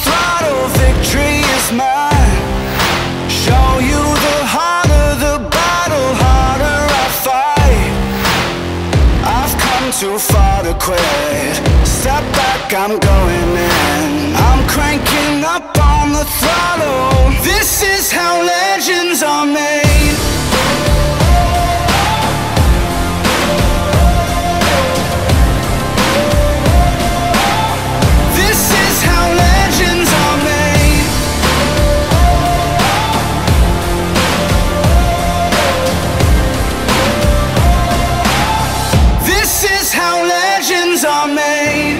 throttle, victory is mine. Show you the harder the battle, harder I fight. I've come too far to quit. Step back, I'm going in. I'm cranking up on the throttle. This is how legends are made. This is how legends are made. This is how legends are made.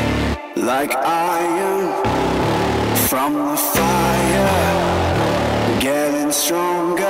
Like iron from the fire, getting stronger.